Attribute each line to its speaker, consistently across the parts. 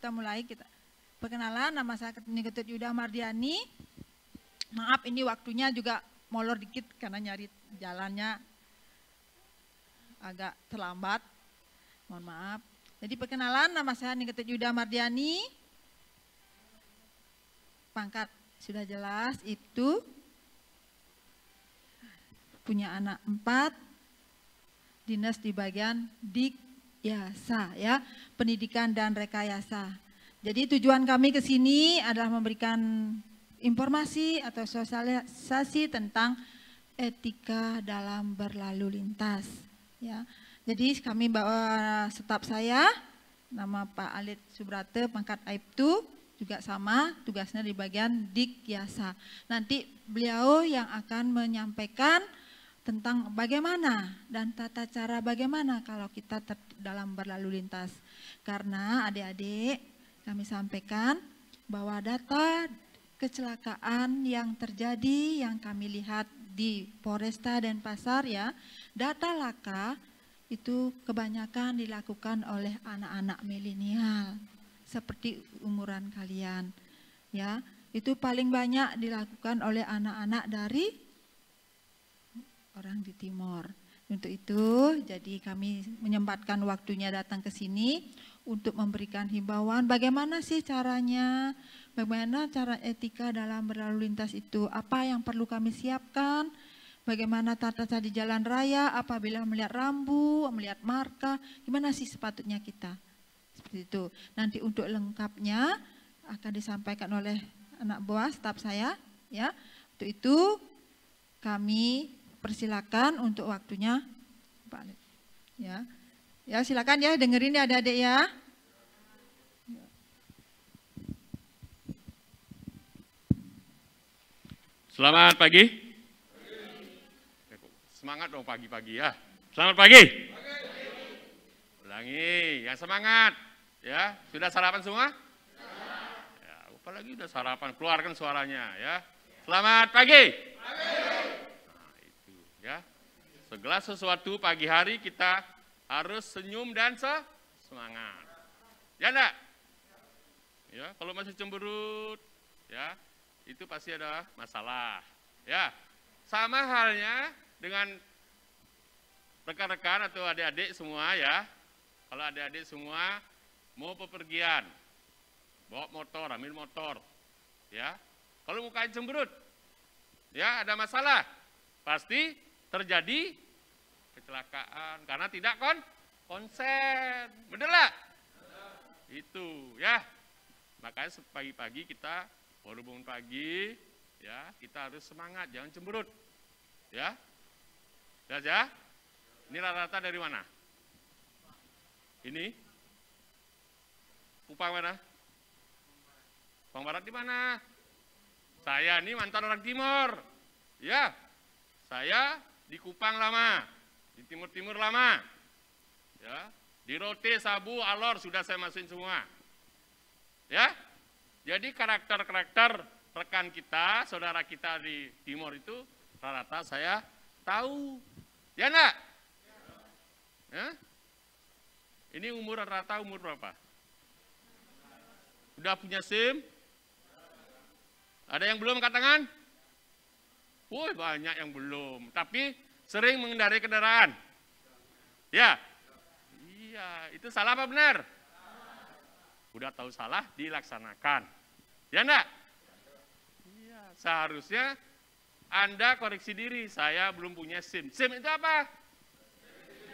Speaker 1: kita mulai. Kita perkenalan, nama saya Ketut Yuda Mardiani. Maaf ini waktunya juga molor dikit karena nyari jalannya agak terlambat. Mohon maaf. Jadi perkenalan, nama saya Ketut Yuda Mardiani. Pangkat sudah jelas, itu punya anak 4, dinas di bagian Dikyasa, ya, pendidikan dan rekayasa. Jadi tujuan kami ke sini adalah memberikan informasi atau sosialisasi tentang etika dalam berlalu lintas. Ya, jadi kami bawa staf saya, nama Pak Alit Subrate, pangkat Aibtu, juga sama tugasnya di bagian Dikyasa. Nanti beliau yang akan menyampaikan tentang bagaimana dan tata cara bagaimana kalau kita dalam berlalu lintas. Karena adik-adik, kami sampaikan bahwa data kecelakaan yang terjadi yang kami lihat di Polresta Denpasar, ya, data laka itu kebanyakan dilakukan oleh anak-anak milenial seperti umuran kalian, ya. Itu paling banyak dilakukan oleh anak-anak dari orang di Timor. Untuk itu, jadi kami menyempatkan waktunya datang ke sini untuk memberikan himbauan bagaimana sih caranya, bagaimana cara etika dalam berlalu lintas itu, apa yang perlu kami siapkan, bagaimana tata cara di jalan raya apabila melihat rambu, melihat marka, gimana sih sepatutnya kita. Seperti itu. Nanti untuk lengkapnya akan disampaikan oleh anak buah staf saya, ya. Untuk itu kami persilakan untuk waktunya Pak Alit. Ya. Ya, silakan ya, dengerin ya adik-adik ya.
Speaker 2: Selamat pagi. Semangat dong pagi-pagi ya. Selamat pagi. Ulangi, yang semangat. Ya, sudah sarapan semua? Ya, apalagi udah sarapan, keluarkan suaranya ya. Selamat pagi. Nah, itu ya. Segala sesuatu pagi hari kita harus senyum dan semangat. Ya enggak? Ya, kalau masih cemberut, ya, itu pasti ada masalah. Ya, sama halnya dengan rekan-rekan atau adik-adik semua ya. Kalau adik-adik semua mau bepergian, bawa motor, ambil motor, ya. Kalau mukanya cemberut, ya ada masalah, pasti terjadi kecelakaan karena tidak konsen. Bener lah? Itu ya. Makanya pagi-pagi kita baru bangun pagi, ya, kita harus semangat, jangan cemberut. Ya. Jelas ya? Ini rata-rata dari mana? Ini? Kupang mana? Kupang Barat di mana? Saya ini mantan orang Timur. Ya. Saya di Kupang lama, di Timur-Timur lama. Ya. Di Rote, Sabu, Alor sudah saya masukin semua. Ya. Jadi karakter-karakter rekan kita, saudara kita di Timur itu rata-rata saya tahu. Ya enggak? Ya? Ini umur rata-rata umur berapa? Udah punya SIM? Ada yang belum angkat tangan? Woi, banyak yang belum. Tapi sering mengendarai kendaraan. Ya? Iya, itu salah apa benar? Udah tahu salah, dilaksanakan. Ya enggak? Iya, seharusnya Anda koreksi diri, saya belum punya SIM. SIM itu apa?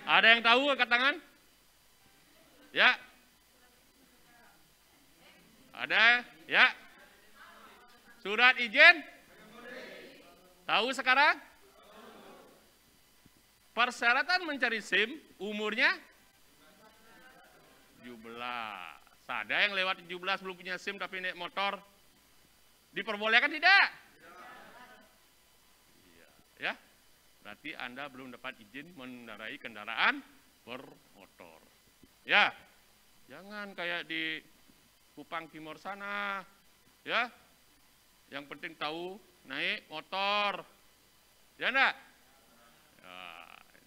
Speaker 2: Ada yang tahu angkat tangan? Ya? Ada? Ya? Surat izin? Tahu sekarang? Persyaratan mencari SIM, umurnya 17. Ada yang lewat 17 belum punya SIM tapi naik motor, diperbolehkan tidak? Iya, ya. Berarti Anda belum dapat izin mengendarai kendaraan bermotor. Ya, jangan kayak di Kupang Timur sana, ya. Yang penting tahu naik motor, ya enggak? Ya,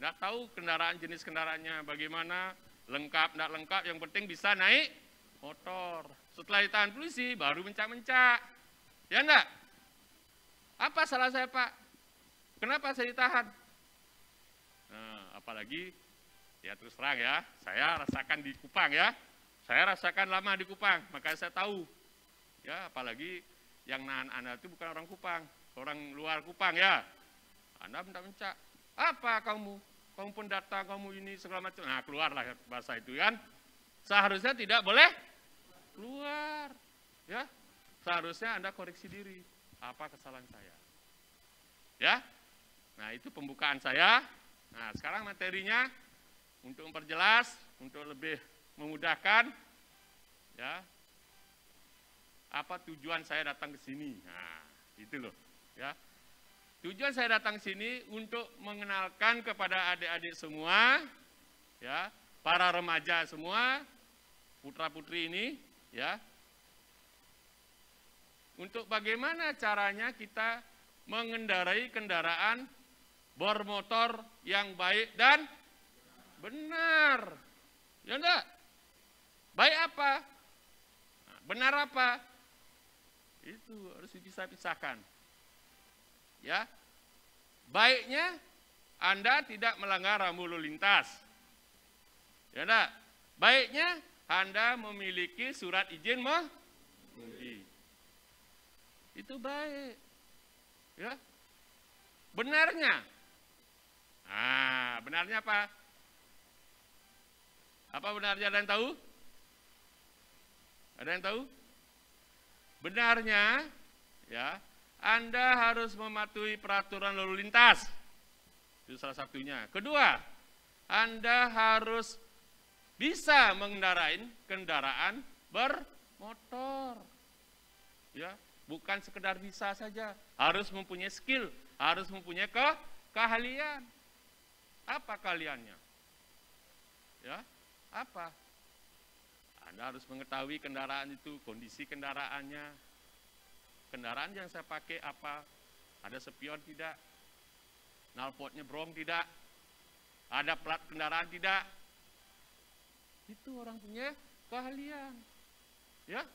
Speaker 2: enggak tahu kendaraan, jenis kendaraannya bagaimana, lengkap enggak lengkap, yang penting bisa naik motor. Setelah ditahan polisi, baru mencak-mencak. Ya enggak? Apa salah saya, Pak? Kenapa saya ditahan? Nah, apalagi, ya terus terang ya, saya rasakan di Kupang ya. Saya rasakan lama di Kupang, makanya saya tahu. Ya, apalagi yang nahan Anda itu bukan orang Kupang, orang luar Kupang ya. Anda mencak-mencak. Apa kamu? Kamu pendatang, kamu ini segala macam. Nah, keluarlah bahasa itu kan. Seharusnya tidak boleh keluar. Ya. Seharusnya Anda koreksi diri. Apa kesalahan saya? Ya. Nah, itu pembukaan saya. Nah, sekarang materinya untuk memperjelas, untuk lebih memudahkan ya. Apa tujuan saya datang ke sini? Nah, itu loh, ya. Tujuan saya datang sini untuk mengenalkan kepada adik-adik semua, ya, para remaja semua, putra-putri ini, ya, untuk bagaimana caranya kita mengendarai kendaraan bermotor yang baik dan benar. Ya enggak? Baik apa? Benar apa? Itu harus dipisah-pisahkan. Ya, baiknya Anda tidak melanggar rambu lalu lintas. Ya enggak? Baiknya Anda memiliki surat izin mengemudi. Itu baik. Ya. Benarnya. Nah, benarnya apa? Apa benarnya, ada yang tahu? Ada yang tahu? Benarnya, ya, Anda harus mematuhi peraturan lalu lintas. Itu salah satunya. Kedua, Anda harus bisa mengendarai kendaraan bermotor. Ya, bukan sekedar bisa saja, harus mempunyai skill, harus mempunyai keahlian. Apa keahliannya? Ya, apa? Anda harus mengetahui kendaraan itu, kondisi kendaraannya. Kendaraan yang saya pakai apa? Ada spion tidak? Knalpotnya brong tidak? Ada plat kendaraan tidak? Itu orang punya keahlian. Ya.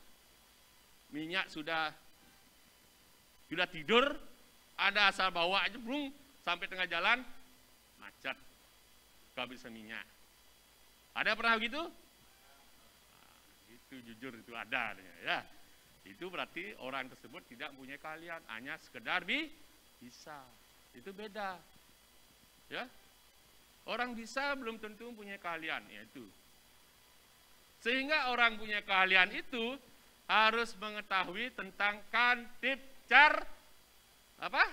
Speaker 2: Minyak sudah tidur, ada asal bawa aja brung sampai tengah jalan macet. Kehabisan minyak. Ada pernah begitu? Nah, itu jujur itu ada ya. Itu berarti orang tersebut tidak punya keahlian, hanya sekedar bisa. Itu beda. Ya. Orang bisa belum tentu punya keahlian, yaitu. Sehingga orang punya keahlian itu harus mengetahui tentang Kamtibcar apa?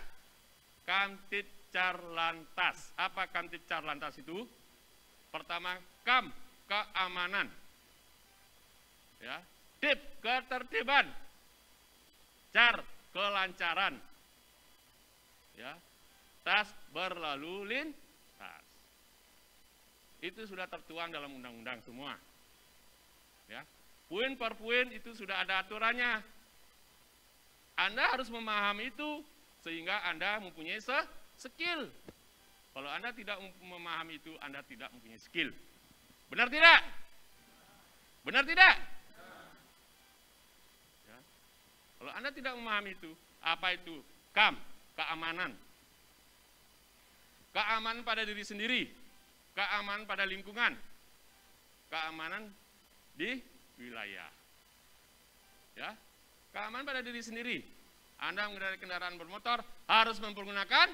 Speaker 2: Kamtibcar Lantas. Apa Kamtibcar Lantas itu? Pertama, kam, keamanan. Ya. Tip, ketertiban. Car, kelancaran. Ya. Tas, berlalu lintas. Itu sudah tertuang dalam undang-undang semua. Ya. Poin per poin itu sudah ada aturannya. Anda harus memahami itu sehingga Anda mempunyai skill. Kalau Anda tidak memahami itu, Anda tidak mempunyai skill. Benar tidak? Benar tidak? Ya. Kalau Anda tidak memahami itu, apa itu? KAM, keamanan. Keamanan pada diri sendiri, keamanan pada lingkungan, keamanan di wilayah. Ya, keamanan pada diri sendiri. Anda mengendarai kendaraan bermotor harus mempergunakan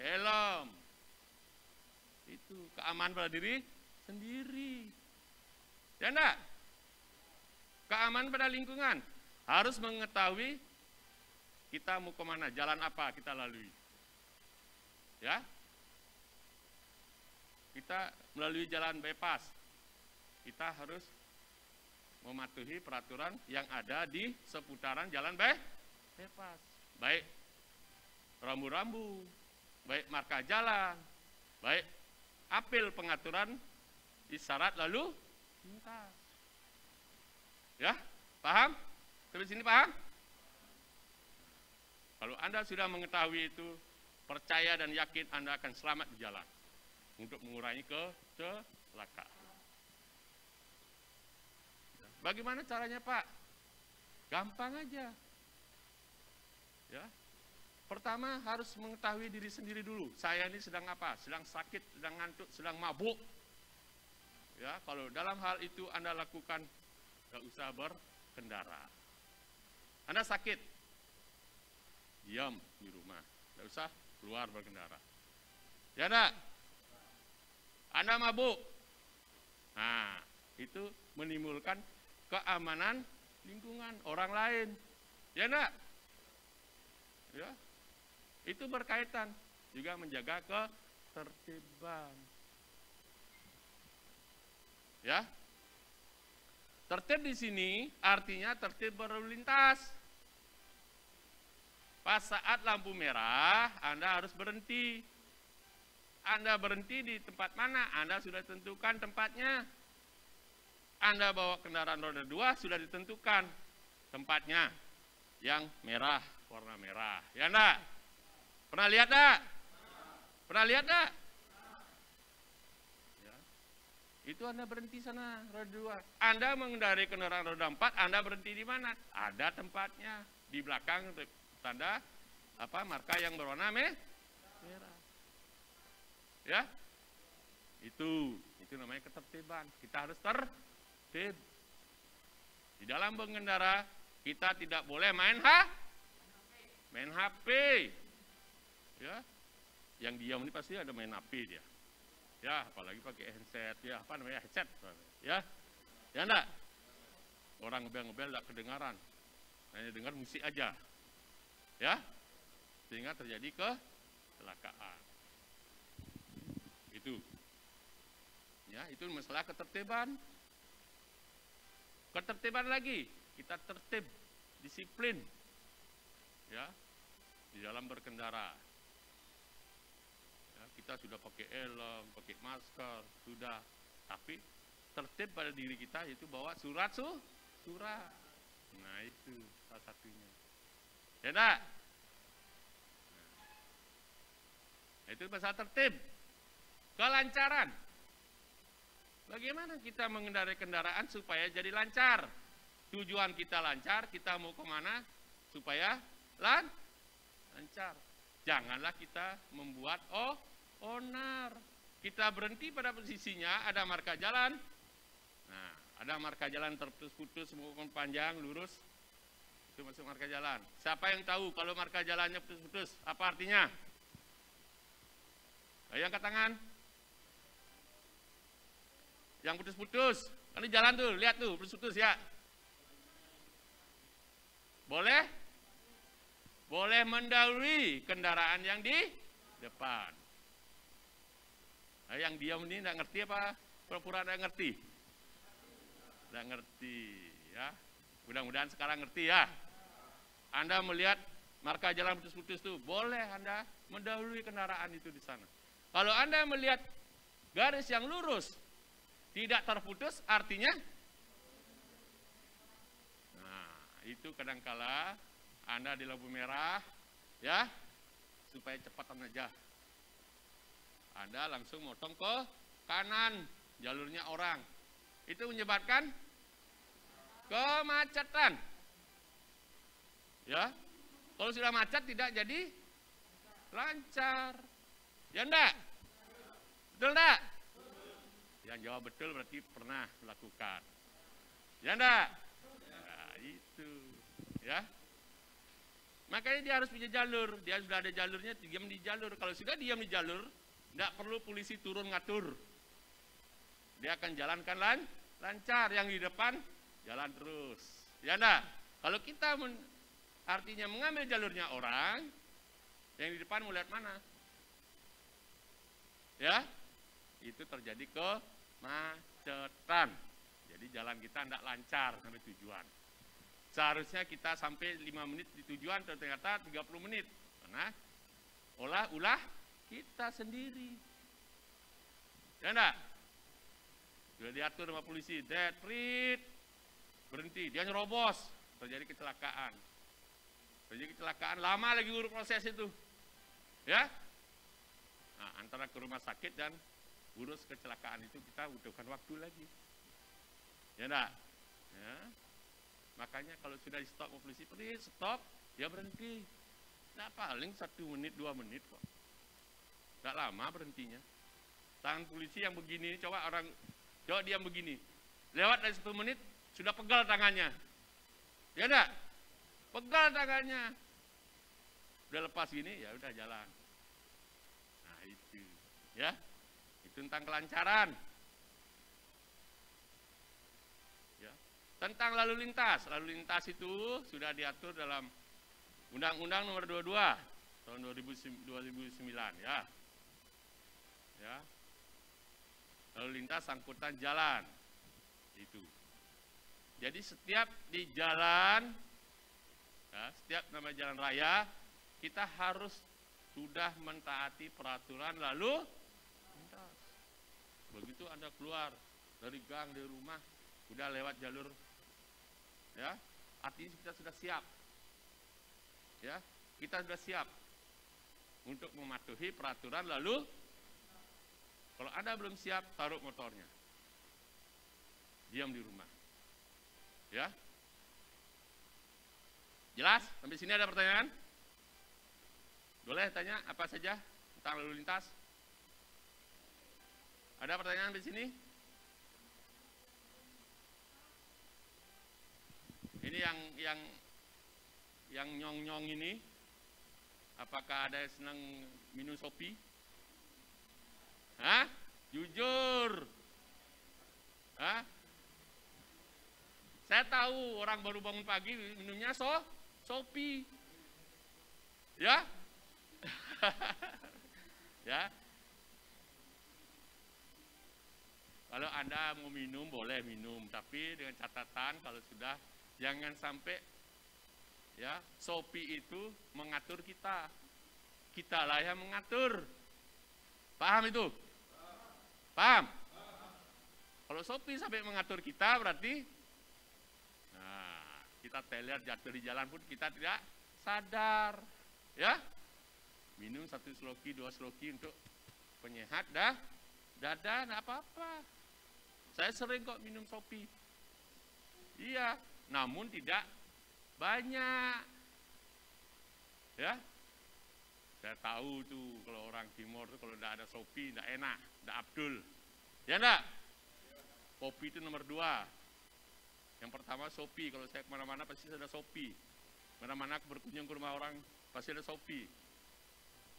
Speaker 2: helm. Itu keamanan pada diri sendiri. Ya enggak? Keamanan pada lingkungan harus mengetahui kita mau kemana, jalan apa kita lalui. Ya, kita melalui jalan bypass. Kita harus mematuhi peraturan yang ada di seputaran jalan bypass. Baik rambu-rambu, baik marka jalan, baik apel pengaturan isyarat lalu lintas. Ya, paham? Sampai sini paham? Kalau Anda sudah mengetahui itu, percaya dan yakin Anda akan selamat di jalan untuk mengurangi kecelakaan. Bagaimana caranya, Pak? Gampang aja. Ya. Pertama harus mengetahui diri sendiri dulu. Saya ini sedang apa? Sedang sakit, sedang ngantuk, sedang mabuk. Ya, kalau dalam hal itu Anda lakukan, nggak usah berkendara. Anda sakit, diam di rumah, nggak usah keluar berkendara. Ya enggak? Anda mabuk, nah itu menimbulkan keamanan lingkungan orang lain. Ya enggak? Ya, itu berkaitan juga menjaga ketertiban. Ya, tertib di sini artinya tertib berlalu lintas. Pas saat lampu merah, Anda harus berhenti. Anda berhenti di tempat mana? Anda sudah tentukan tempatnya. Anda bawa kendaraan roda 2 sudah ditentukan tempatnya. Yang merah, warna merah. Ya enggak? Pernah lihat enggak? Pernah lihat enggak? Ya. Itu Anda berhenti sana, roda 2. Anda mengendarai kendaraan roda 4, Anda berhenti di mana? Ada tempatnya. Di belakang tanda apa marka yang berwarna merah. Ya. Itu namanya ketertiban. Kita harus tertib. Di dalam mengendara kita tidak boleh main HP. Ya. Yang diam ini pasti ada main HP dia. Ya, apalagi pakai handset, ya, apa namanya, headset. Ya. Ya enggak? Orang ngebel-ngebel enggak kedengaran. Hanya dengar musik aja. Ya. Sehingga terjadi kecelakaan. Itu. Ya, itu masalah ketertiban. Ketertiban lagi, kita tertib, disiplin. Ya, di dalam berkendara. Ya, kita sudah pakai helm, pakai masker, sudah. Tapi tertib pada diri kita yaitu bawa surat. Nah, itu salah satunya. Ya enggak? Nah, itu masalah tertib. Kelancaran. Bagaimana kita mengendarai kendaraan supaya jadi lancar? Tujuan kita lancar, kita mau kemana supaya lancar. Janganlah kita membuat onar. Kita berhenti pada posisinya, ada marka jalan. Nah, ada marka jalan terputus-putus, maupun panjang, lurus. Itu masuk marka jalan. Siapa yang tahu kalau marka jalannya putus-putus? Apa artinya? Ayo angkat tangan. Yang putus-putus, kan di jalan tuh, lihat tuh, putus-putus ya. Boleh? Boleh mendahului kendaraan yang di depan. Nah, yang diam ini enggak ngerti apa? Pura-pura enggak ngerti? Enggak ngerti, ya. Mudah-mudahan sekarang ngerti ya. Anda melihat marka jalan putus-putus tuh, boleh Anda mendahului kendaraan itu di sana. Kalau Anda melihat garis yang lurus, tidak terputus, artinya, nah itu kadangkala Anda di lampu merah, ya, supaya cepatan aja. Anda langsung motong ke kanan, jalurnya orang. Itu menyebabkan kemacetan. Ya, kalau sudah macet tidak jadi lancar. Ya enggak? Betul enggak? Yang jawab betul berarti pernah melakukan. Ya enggak? Ya, itu. Ya. Makanya dia harus punya jalur. Dia sudah ada jalurnya, diam di jalur. Kalau sudah diam di jalur, enggak perlu polisi turun ngatur. Dia akan jalankan lancar. Yang di depan, jalan terus. Ya enggak? Kalau kita artinya mengambil jalurnya orang, yang di depan mau lihat mana? Ya, itu terjadi kemacetan. Jadi jalan kita tidak lancar sampai tujuan. Seharusnya kita sampai 5 menit di tujuan, ternyata 30 menit. Karena ulah kita sendiri. Ya enggak? Sudah diatur sama polisi, berhenti, dia nyerobos, terjadi kecelakaan. Terjadi kecelakaan, lama lagi urus proses itu. Ya? Nah, antara ke rumah sakit dan urus kecelakaan itu kita butuhkan waktu lagi. Ya enggak? Ya. Makanya kalau sudah di stop polisi, stop, dia berhenti. Nah, paling 1 menit, 2 menit kok. Nggak lama berhentinya. Tangan polisi yang begini, coba diam begini. Lewat dari 1 menit, sudah pegal tangannya. Ya enggak? Pegal tangannya. Udah lepas gini, ya udah jalan. Nah itu, ya. Itu tentang kelancaran. Ya. Tentang lalu lintas. Lalu lintas itu sudah diatur dalam Undang-Undang Nomor 22 tahun 2009, ya. Ya. Lalu lintas angkutan jalan. Itu. Jadi setiap di jalan, ya, setiap nama jalan raya, kita harus sudah mentaati peraturan lalu lintas. Begitu Anda keluar dari gang, dari rumah, sudah lewat jalur, ya, artinya kita sudah siap. Ya, kita sudah siap untuk mematuhi peraturan lalu. Kalau Anda belum siap, taruh motornya. Diam di rumah. Ya. Jelas? Sampai sini ada pertanyaan? Boleh tanya apa saja tentang lalu lintas? Ada pertanyaan di sini? Ini yang nyong-nyong ini, apakah ada yang senang minum Shopee? Hah? Jujur. Hah? Saya tahu orang baru bangun pagi minumnya Shopee. Ya? Ya. Kalau Anda mau minum boleh minum, tapi dengan catatan kalau sudah jangan sampai, ya, Shopee itu mengatur kita. Kitalah yang mengatur. Paham itu? Paham? Kalau Shopee sampai mengatur kita berarti kita teler jatuh di jalan pun kita tidak sadar, ya. Minum 1 sloki, 2 sloki untuk penyehat dada, enggak apa-apa. Saya sering kok minum Shopee. Iya, namun tidak banyak. Ya. Saya tahu tuh kalau orang Timur tuh kalau enggak ada Shopee enggak enak, enggak abdul. Ya enggak? Kopi itu nomor 2. Yang pertama Shopee, kalau saya kemana-mana pasti ada Shopee. Mana-mana berkunjung ke rumah orang pasti ada Shopee.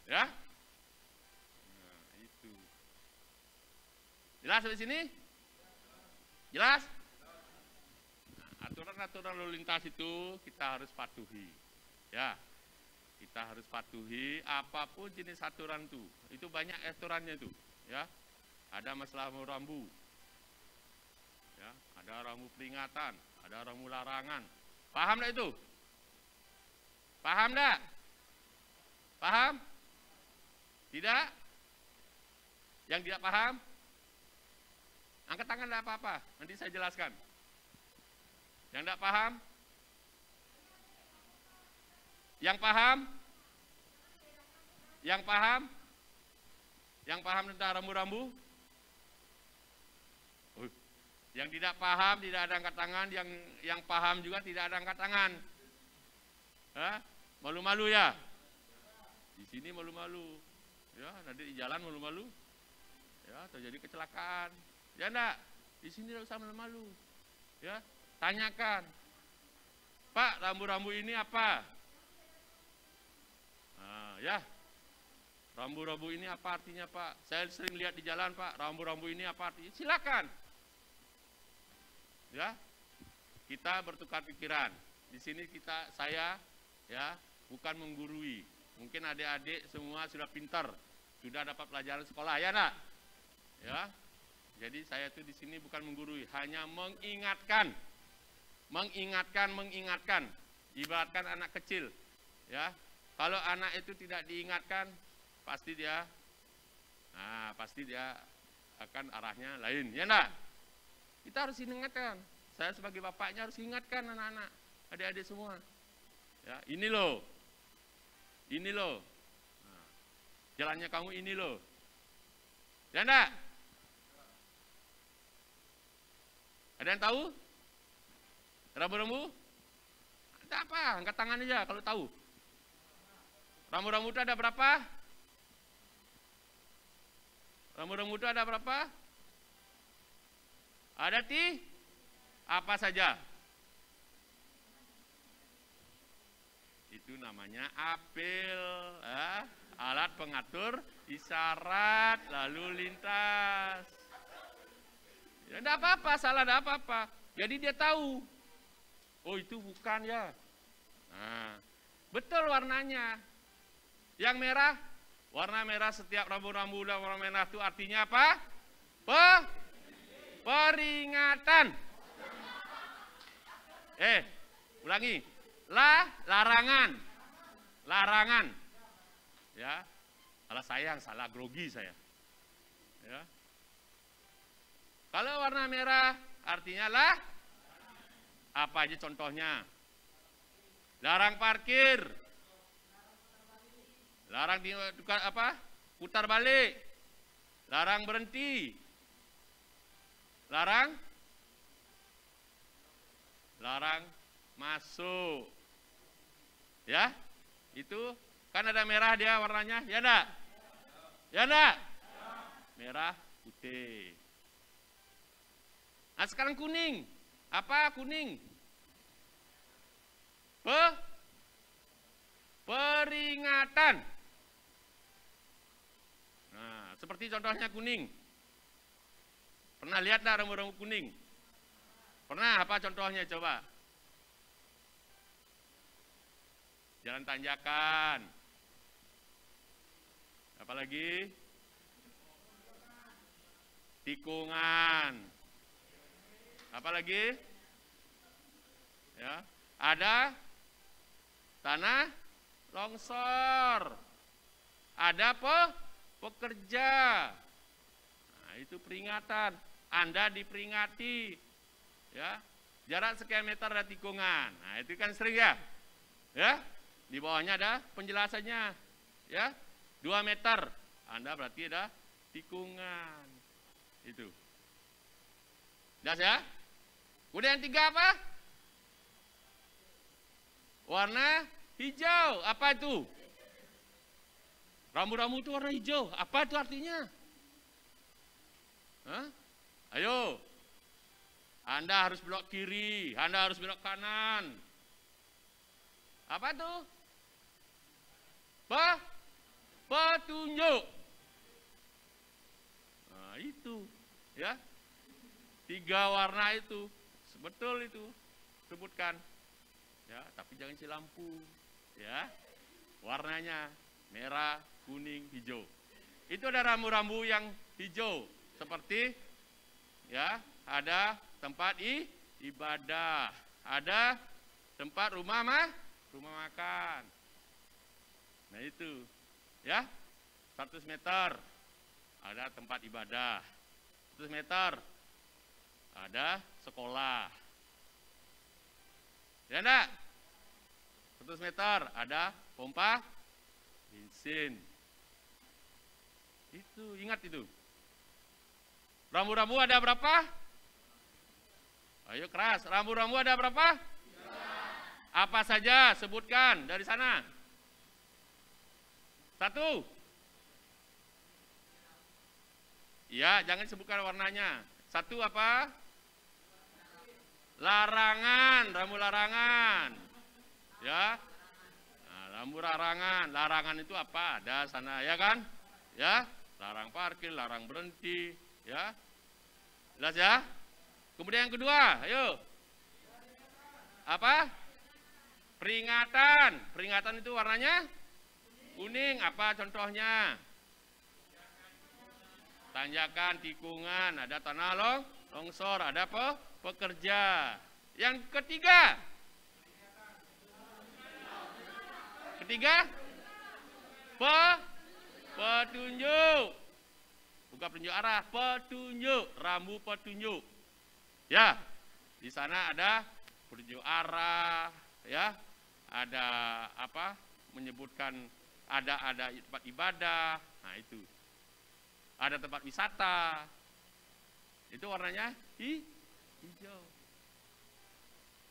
Speaker 2: Ya? Nah, itu. Jelas sampai sini? Jelas? Nah, aturan-aturan lalu lintas itu kita harus patuhi. Ya. Kita harus patuhi apapun jenis aturan itu. Itu banyak aturannya itu, ya. Ada masalah rambu. Ya, ada rambu peringatan, ada rambu larangan. Paham enggak itu? Paham enggak? Paham? Tidak? Yang tidak paham? Angkat tangan enggak apa-apa, nanti saya jelaskan. Yang enggak paham? Yang paham? Yang paham? Yang paham tentang rambu-rambu? Yang tidak paham tidak ada angkat tangan, yang paham juga tidak ada angkat tangan. Hah? Malu-malu ya? Di sini malu-malu. Ya, nanti di jalan malu-malu. Ya, terjadi kecelakaan. Ya enggak? Di sini tidak usah malu-malu. Ya, tanyakan. Pak, rambu-rambu ini apa? Nah, ya. Rambu-rambu ini apa artinya, Pak? Saya sering lihat di jalan, Pak. Rambu-rambu ini apa artinya? Silakan. Ya, kita bertukar pikiran. Di sini saya, ya, bukan menggurui. Mungkin adik-adik semua sudah pintar, sudah dapat pelajaran sekolah, ya nak? Ya, jadi saya itu di sini bukan menggurui, hanya mengingatkan, ibaratkan anak kecil, ya. Kalau anak itu tidak diingatkan, pasti dia akan arahnya lain, ya nak? Kita harus ingatkan. Saya sebagai bapaknya harus ingatkan anak-anak, adik-adik semua. Ya, ini loh. Nah, jalannya kamu ini loh. Ya enggak? Ada yang tahu? Rambu-rambu? Ada apa? Angkat tangan aja kalau tahu. Rambu-rambu itu ada berapa? Rambu-rambu itu ada berapa? Ada apa saja? Itu namanya apel, alat pengatur isyarat lalu lintas. Ya, tidak apa-apa, salah tidak apa-apa. Jadi dia tahu, oh itu bukan ya. Nah, betul warnanya. Yang merah, warna merah setiap rambu-rambu dan warna merah itu artinya apa? Peringatan. Ulangi. Larangan. Larangan. Ya. Salah sayang, salah grogi saya. Ya. Kalau warna merah artinya apa aja contohnya? Larang parkir. Larang putar balik. Larang berhenti. Larang masuk. Ya, itu kan ada merah dia warnanya, ya enggak? Ya enggak? Merah, putih. Nah sekarang kuning. Apa kuning? Peringatan. Nah, seperti contohnya kuning. Pernah lihat enggak rambu-rambu kuning? Pernah, apa contohnya coba? Jalan tanjakan. Apalagi? Tikungan. Apalagi? Ya, ada tanah longsor. Ada pekerja. Nah, itu peringatan. Anda diperingati. Ya, jarak sekian meter ada tikungan. Nah, itu kan sering ya. Ya, di bawahnya ada penjelasannya. Ya, 2 meter. Anda berarti ada tikungan. Itu. Jelas ya? Kemudian yang 3 apa? Warna hijau. Apa itu? Rambu-rambu itu warna hijau. Apa itu artinya? Hah? Ayo. Anda harus belok kiri. Anda harus belok kanan. Apa itu? Petunjuk. Nah, itu. Ya. 3 warna itu. Betul itu. Sebutkan. Ya, tapi jangan isi lampu. Ya. Warnanya merah, kuning, hijau. Itu ada rambu-rambu yang hijau. Seperti ya, ada tempat ibadah. Ada tempat rumah makan. Nah itu. Ya. 100 meter ada tempat ibadah. 100 meter ada sekolah. Ya enggak? 100 meter ada pompa bensin. Itu, ingat itu. Rambu-rambu ada berapa? Ayo keras, rambu-rambu ada berapa? 3. Apa saja? Sebutkan dari sana. 1. Ya, jangan sebutkan warnanya. 1 apa? Larangan, rambu larangan. Ya. Nah, rambu larangan. Larangan itu apa? Ada sana, ya kan? Ya, larang parkir, larang berhenti, ya. Jelas ya? Kemudian yang kedua, ayo. Apa? Peringatan. Peringatan itu warnanya kuning. Apa contohnya? Tanjakan, tikungan, ada tanah longsor, ada pekerja. Yang ketiga. Petunjuk. Bukan petunjuk arah, petunjuk, rambu petunjuk. Ya, di sana ada petunjuk arah, ya. Ada apa? Menyebutkan ada tempat ibadah. Nah, itu. Ada tempat wisata. Itu warnanya hijau.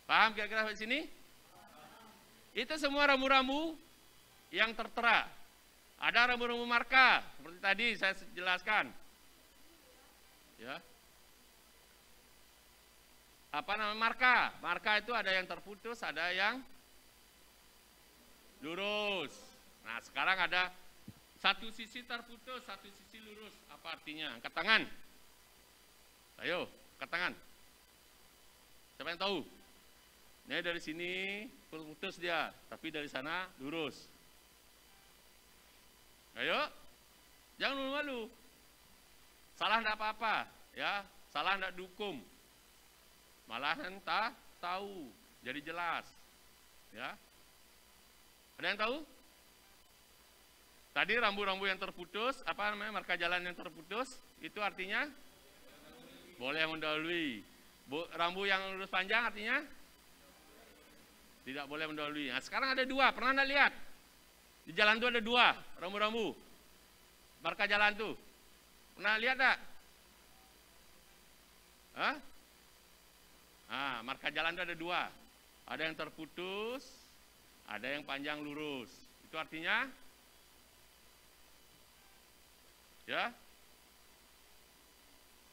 Speaker 2: Paham kira-kira di sini? Itu semua rambu-rambu yang tertera. Ada rambu-rambu marka, seperti tadi saya jelaskan. Ya. Apa namanya marka? Marka itu ada yang terputus, ada yang lurus. Nah, sekarang ada satu sisi terputus, satu sisi lurus. Apa artinya? Angkat tangan. Ayo, angkat tangan. Siapa yang tahu? Ini dari sini putus dia, tapi dari sana lurus. Ayo, jangan malu-malu. Salah enggak apa-apa, ya. Salah enggak dihukum. Malahan tak tahu, jadi jelas. Ya. Ada yang tahu? Tadi rambu-rambu yang terputus, apa namanya, marka jalan yang terputus, itu artinya boleh mendahului. Rambu yang lurus panjang artinya tidak boleh mendahului. Nah, sekarang ada dua, pernah anda lihat? Di jalan itu ada dua rambu-rambu. Marka jalan tuh. Pernah lihat tak? Hah? Nah, marka jalan itu ada dua. Ada yang terputus, ada yang panjang lurus. Itu artinya ya.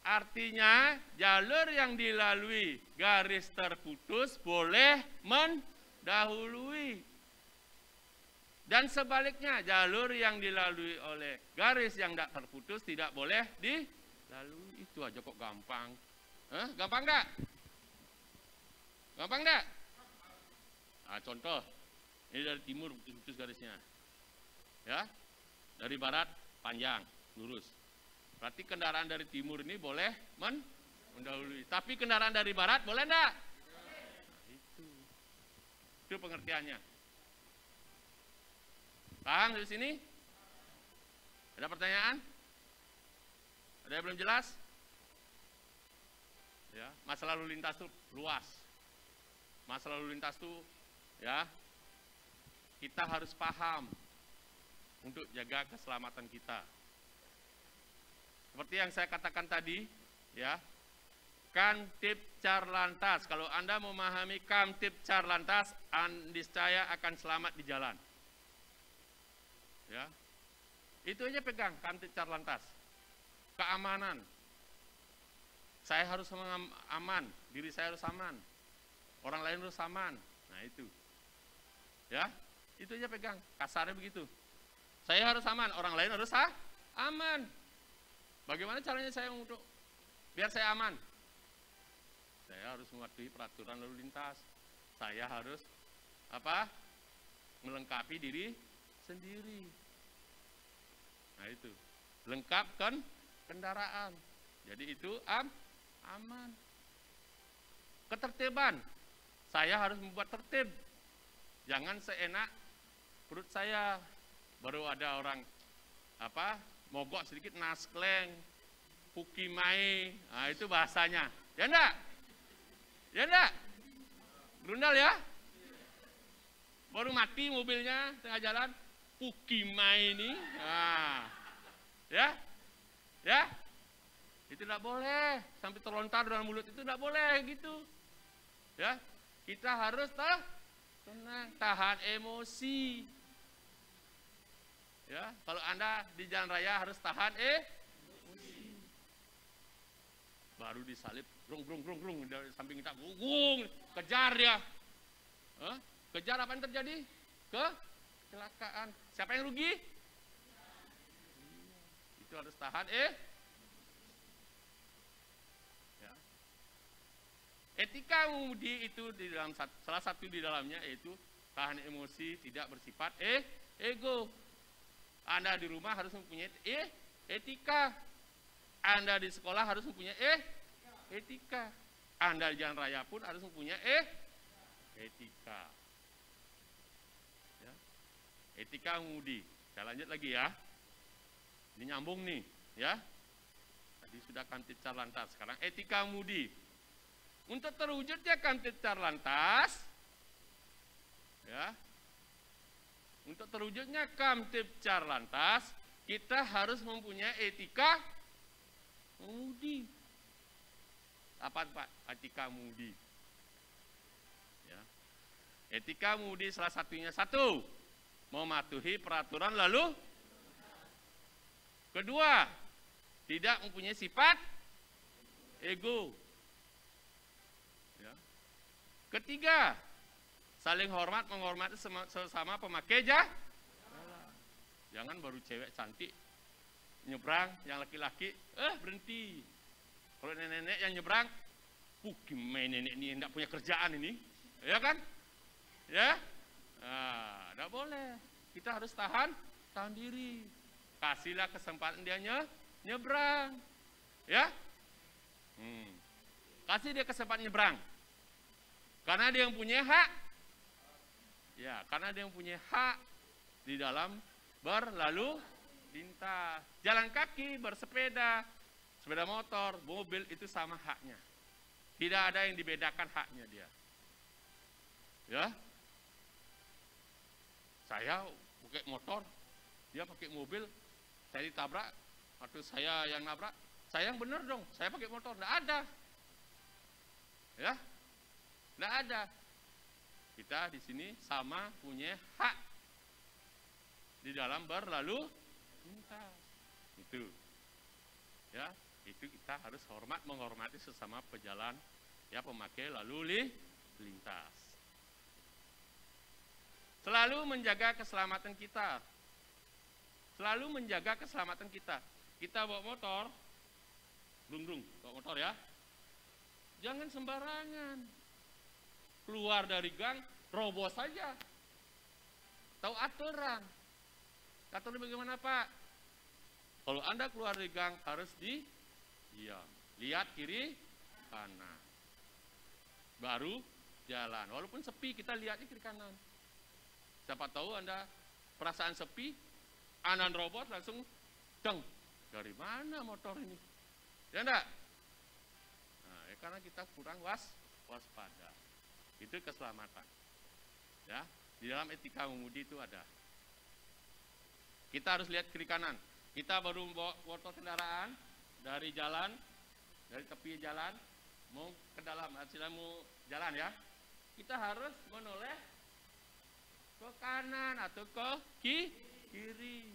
Speaker 2: Artinya jalur yang dilalui garis terputus boleh mendahului. Dan sebaliknya jalur yang dilalui oleh garis yang tidak terputus tidak boleh dilalui. Itu aja kok gampang. Gampang enggak? Gampang enggak? Nah, contoh. Ini dari timur putus garisnya. Ya. Dari barat panjang, lurus. Berarti kendaraan dari timur ini boleh mendahului. Tapi kendaraan dari barat boleh enggak? Nah, itu pengertiannya. Paham dari sini? Ada pertanyaan? Ada yang belum jelas? Ya, masalah lalu lintas itu luas. Masalah lalu lintas itu ya kita harus paham untuk jaga keselamatan kita. Seperti yang saya katakan tadi, ya, Kamtib Carlantas. Kalau Anda memahami Kamtib Carlantas, niscaya akan selamat di jalan. Ya, itu aja pegang Kamtib Carlantas. Keamanan. Saya harus aman, diri saya harus aman, orang lain harus aman. Nah itu, ya, itu aja pegang. Kasarnya begitu. Saya harus aman, orang lain harus aman. Bagaimana caranya saya untuk biar saya aman? Saya harus mematuhi peraturan lalu lintas. Saya harus apa? Melengkapi diri sendiri. Nah itu, lengkapkan kendaraan. Jadi itu aman. Ketertiban. Saya harus membuat tertib. Jangan seenak perut saya. Baru ada orang apa? Mogok sedikit naskleng, pukimai, nah itu bahasanya. Ya enggak? Ya enggak? Grundal ya? Baru mati mobilnya tengah jalan, pukimai ini. Nah, ya? Ya? Itu enggak boleh. Sampai terlontar dalam mulut itu enggak boleh gitu. Ya? Kita harus tenang, tahan emosi. Ya, kalau Anda di jalan raya harus tahan emosi. Baru disalip, grung dari samping kita, gugung, kejar dia. Kejar, apa yang terjadi? Kecelakaan. Siapa yang rugi? Itu harus tahan ya. Etika mengemudi itu di dalam salah satu di dalamnya yaitu tahan emosi, tidak bersifat ego. Anda di rumah harus mempunyai etika. Anda di sekolah harus mempunyai etika. Anda di jalan raya pun harus mempunyai etika. Ya. Etika mengemudi. Saya lanjut lagi ya. Ini nyambung nih, ya. Tadi sudah Kamtib Carlantas, sekarang etika mengemudi. Untuk terwujudnya Kamtib Carlantas, ya. Untuk terwujudnya Kamtib Carlantas, kita harus mempunyai etika mengemudi. Apa Pak etika mengemudi? Etika mengemudi salah satunya satu, mematuhi peraturan lalu. Kedua, tidak mempunyai sifat ego. Ya. Ketiga, saling hormat, menghormati sesama pemakai jalan. Jangan baru cewek cantik nyebrang, yang laki-laki berhenti. Kalau nenek-nenek yang nyebrang, gimana nenek ini tidak punya kerjaan ini, ya kan? Ya, tidak boleh. Kita harus tahan diri. Kasihlah kesempatan dia nyebrang, ya. Kasih dia kesempatan nyebrang, karena dia yang punya hak. Ya, karena dia yang punya hak di dalam berlalu lintas. Jalan kaki, bersepeda, sepeda motor, mobil itu sama haknya. Tidak ada yang dibedakan haknya dia. Ya, saya pakai motor, dia pakai mobil, saya ditabrak atau saya yang nabrak, saya yang benar dong, saya pakai motor. Tidak ada. Ya, tidak ada. Kita di sini sama punya hak di dalam berlalu lintas. Itu. Ya, itu kita harus menghormati sesama pejalan, ya, pemakai lalu lintas. Selalu menjaga keselamatan kita. Selalu menjaga keselamatan kita. Kita bawa motor, bawa motor ya. Jangan sembarangan. Keluar dari gang, robos saja. Tahu aturan. Aturan bagaimana, Pak? Kalau Anda keluar dari gang harus diam. Lihat kiri, kanan. Baru jalan. Walaupun sepi, kita lihatnya kiri kanan. Siapa tahu Anda perasaan sepi, Anda robot langsung deng. Dari mana motor ini? Ya enggak? Nah, karena kita kurang waspada. Itu keselamatan. Ya, di dalam etika mengemudi itu ada. Kita harus lihat kiri kanan. Kita baru bawa motor kendaraan dari jalan, dari tepi jalan, mau ke dalam, hasilnya mau jalan ya. Kita harus menoleh ke kanan atau ke kiri.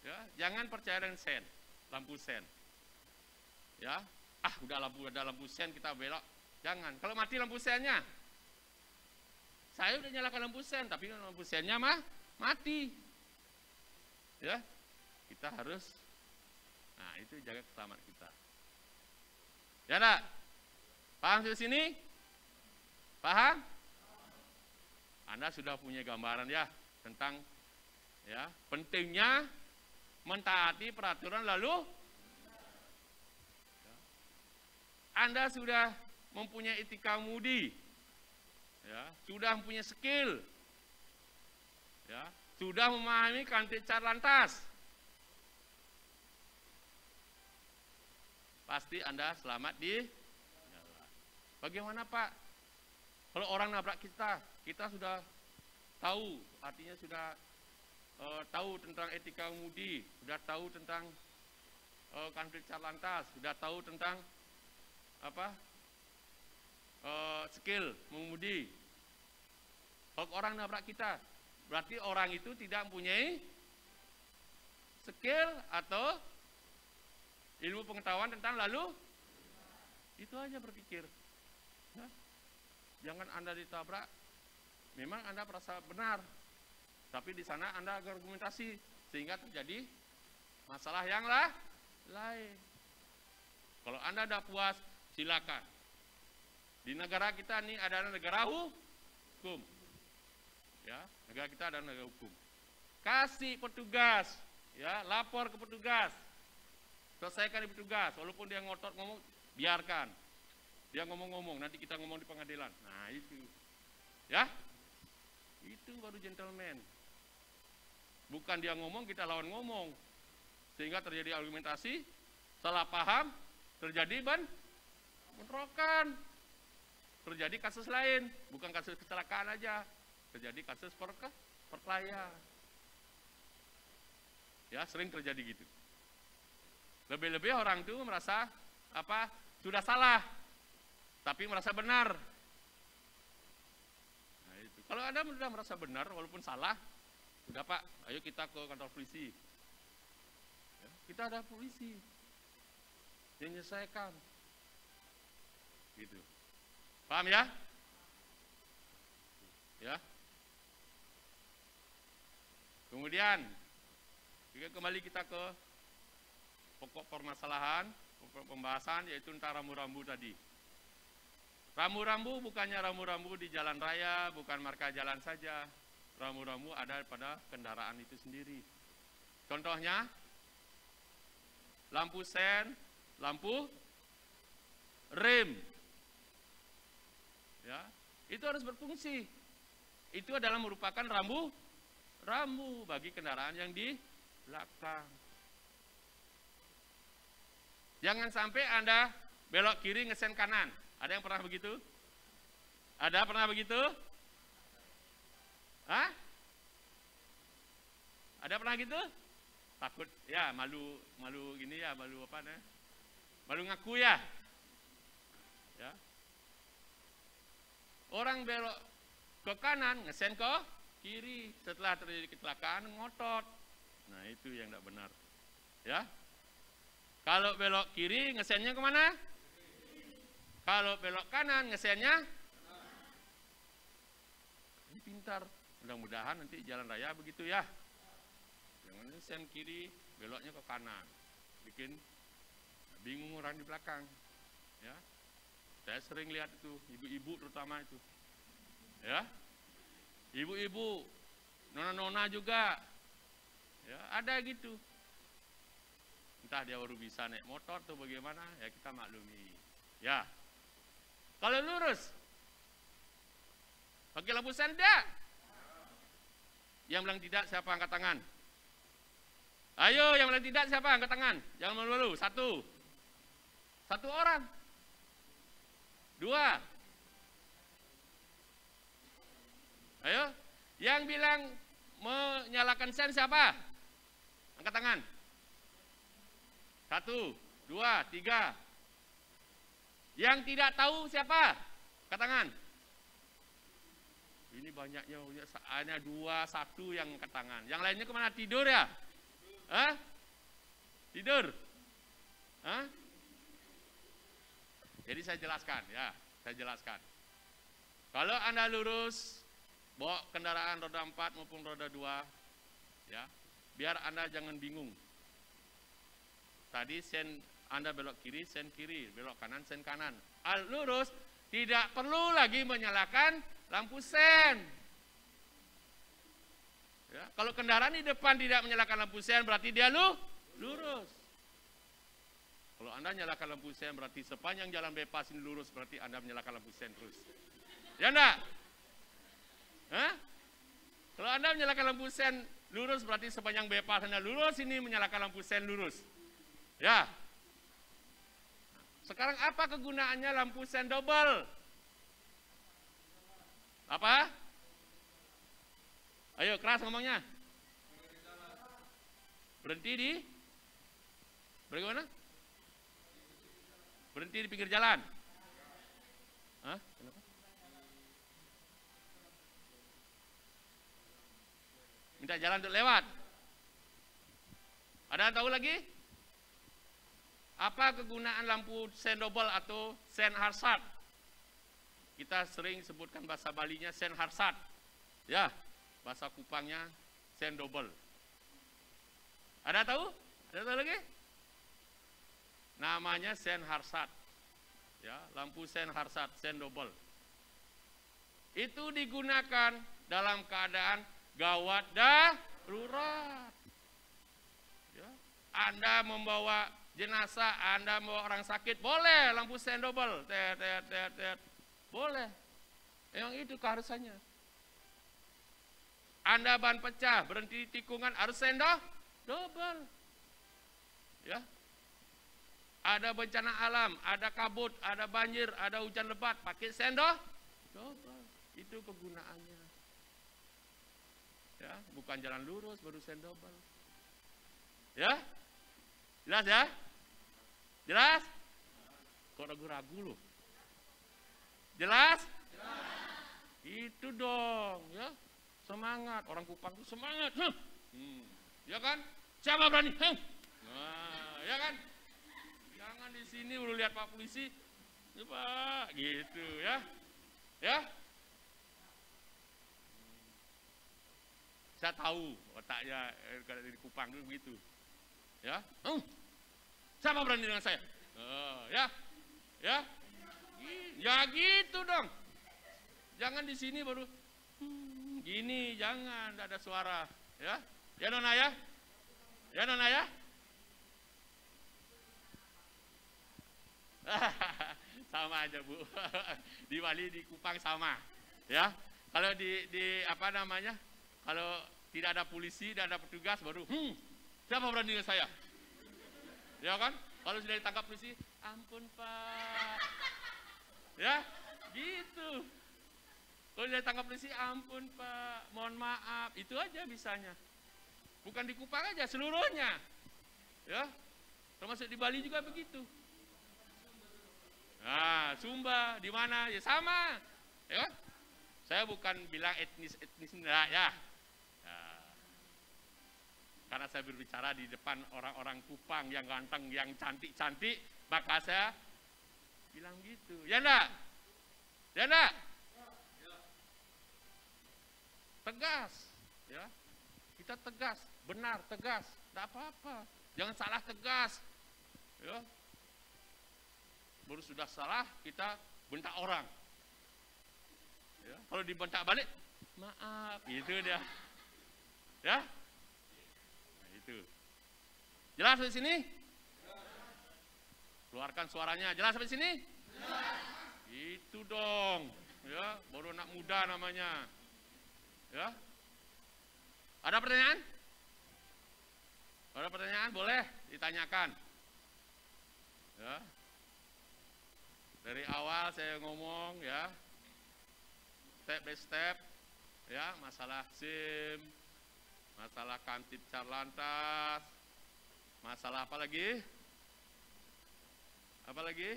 Speaker 2: Ya, jangan percaya dengan sen, lampu sen. Ya, udah lampu sen kita belok. Jangan. Kalau mati lampu sennya, saya udah nyalakan lampu sen, tapi lampu sennya mati. Ya, kita harus, itu jaga keselamatan kita. Ya enggak? Paham di sini? Paham? Anda sudah punya gambaran ya tentang ya pentingnya mentaati peraturan lalu. Anda sudah mempunyai etika mengemudi, ya, sudah mempunyai skill, ya, sudah memahami kantil lantas. Pasti Anda selamat di jalan. Bagaimana, Pak? Kalau orang nabrak kita sudah tahu, artinya sudah tahu tentang etika mengemudi, sudah tahu tentang kantil lantas, sudah tahu tentang skill mengemudi. Kalau orang nabrak kita, berarti orang itu tidak mempunyai skill atau ilmu pengetahuan tentang lalu. Itu aja berpikir. Nah, jangan Anda ditabrak, memang Anda merasa benar, tapi di sana Anda argumentasi sehingga terjadi masalah yang lain. Kalau Anda tidak puas, silakan. Di negara kita ini adalah negara hukum. Ya, negara kita adalah negara hukum. Kasih petugas, ya, lapor ke petugas. Selesaikan di petugas, walaupun dia ngotot ngomong, biarkan. Dia ngomong-ngomong, nanti kita ngomong di pengadilan. Nah, itu. Ya. Itu baru gentleman. Bukan dia ngomong, kita lawan ngomong. Sehingga terjadi argumentasi, salah paham, terjadi bentrokan. Terjadi kasus lain, bukan kasus kecelakaan aja. Terjadi kasus perkelahian. Ya, sering terjadi gitu. Lebih-lebih orang itu merasa sudah salah, tapi merasa benar. Anda sudah merasa benar walaupun salah, udah Pak, ayo kita ke kantor polisi. Ya, kita ada polisi yang menyelesaikan. Gitu. Paham ya? Ya. Kemudian kembali kita ke pokok permasalahan, pokok pembahasan, yaitu tentang rambu-rambu tadi. Rambu-rambu bukannya rambu-rambu di jalan raya, bukan marka jalan saja. Rambu-rambu ada pada kendaraan itu sendiri. Contohnya, lampu sen, lampu rem. Ya, itu harus berfungsi. Itu adalah merupakan rambu bagi kendaraan yang di belakang. Jangan sampai Anda belok kiri ngesen kanan. Ada yang pernah begitu? Ada pernah begitu? Hah? Ada pernah gitu? Takut ya, malu gini ya, malu apa nih? Malu ngaku ya. Ya. Orang belok ke kanan, ngesen ke kiri, setelah terjadi kecelakaan ngotot. Nah, itu yang tidak benar. Ya. Kalau belok kiri, ngesennya kemana? Kalau belok kanan, ngesennya? Ini pintar. Mudah-mudahan nanti jalan raya begitu ya. Jangan ngesen kiri, beloknya ke kanan. Bikin bingung orang di belakang. Ya. Saya sering lihat itu, ibu-ibu terutama itu. Ya. Ibu-ibu, nona-nona juga. Ya, ada gitu. Entah dia baru bisa naik motor atau bagaimana, ya kita maklumi. Ya. Kalau lurus, pakai lampu sen tidak? Yang bilang tidak siapa angkat tangan? Ayo, yang bilang tidak siapa angkat tangan? Jangan malu-malu. Satu orang. 2. Ayo, yang bilang menyalakan sen siapa? Angkat tangan. 1, 2, 3. Yang tidak tahu siapa? Angkat tangan. Ini banyaknya, hanya 2, 1 yang angkat tangan. Yang lainnya kemana? Tidur ya? Hah? Tidur? Hah? Jadi saya jelaskan ya, Kalau Anda lurus, bawa kendaraan roda 4 maupun roda 2, ya, biar Anda jangan bingung. Tadi sen Anda belok kiri, sen kiri, belok kanan, sen kanan. Lurus, tidak perlu lagi menyalakan lampu sen. Ya, kalau kendaraan di depan tidak menyalakan lampu sen, berarti dia lurus. Kalau Anda nyalakan lampu sen, berarti sepanjang jalan bypass ini lurus, berarti Anda menyalakan lampu sen terus. Ya enggak? Hah? Kalau Anda menyalakan lampu sen lurus, berarti sepanjang bypass Anda lurus, ini menyalakan lampu sen lurus. Ya. Sekarang apa kegunaannya lampu sen double? Apa? Ayo keras ngomongnya. Berhenti di? Bagaimana? Berhenti di pinggir jalan. Hah? Kenapa? Minta jalan untuk lewat. Ada yang tahu lagi? Apa kegunaan lampu sen double atau sen harsat? Kita sering sebutkan bahasa Balinya sen harsat. Ya, bahasa Kupangnya sen double. Ada tahu? Ada tahu lagi? Namanya sen harsat. Ya, lampu sen harsat, sen double. Itu digunakan dalam keadaan gawat darurat. Ya, Anda membawa jenazah, Anda membawa orang sakit, boleh lampu sen double. Boleh. Memang itu keharusannya. Anda ban pecah, berhenti di tikungan, harus sen double. Ya. Ada bencana alam, ada kabut, ada banjir, ada hujan lebat, pakai sen double. Itu kegunaannya. Ya, bukan jalan lurus baru sen double. Ya? Jelas ya? Jelas? Kok ragu-ragu loh? Jelas? Jelas. gitu dong, ya. Semangat, orang Kupang itu semangat. Ya kan? Siapa berani? Nah, ya kan? Jangan di sini baru lihat Pak Polisi, ya Pak, gitu ya. Ya. Saya tahu otaknya kalau di Kupang itu begitu. Ya. Siapa berani dengan saya? Ya. Ya. Ya gitu dong. Jangan di sini baru gini, jangan, tidak ada suara, ya. Ya Nona ya? Ya Nona ya? Sama aja Bu. Di Bali, di Kupang sama, ya. Kalau di apa namanya? Kalau tidak ada polisi, tidak ada petugas, baru siapa berani dengan saya? Ya kan? Kalau sudah ditangkap polisi, ampun Pak. Ya, gitu. Kalau sudah ditangkap polisi, ampun Pak, mohon maaf. Itu aja bisanya. Bukan di Kupang aja, seluruhnya. Ya, termasuk di Bali juga begitu. Nah, Sumba, di mana? Ya sama. Ya, saya bukan bilang etnis enggak ya. Karena saya berbicara di depan orang-orang Kupang yang ganteng, yang cantik-cantik, maka saya bilang gitu. Ya enggak? Ya enggak? Tegas, ya. Kita tegas, benar, tegas, enggak apa-apa. Jangan salah tegas. Ya. Baru sudah salah, kita bentak orang. Ya. Kalau dibentak balik, maaf, gitu dia. Ya? Nah, itu. Jelas sampai sini? Keluarkan suaranya. Jelas sampai sini? Itu dong. Ya, baru anak muda namanya. Ya. Ada pertanyaan? Ada pertanyaan? Boleh ditanyakan. Ya. Dari awal saya ngomong ya. Step by step ya, masalah SIM, masalah Kamtib Carlantas, masalah apa lagi? Apa lagi?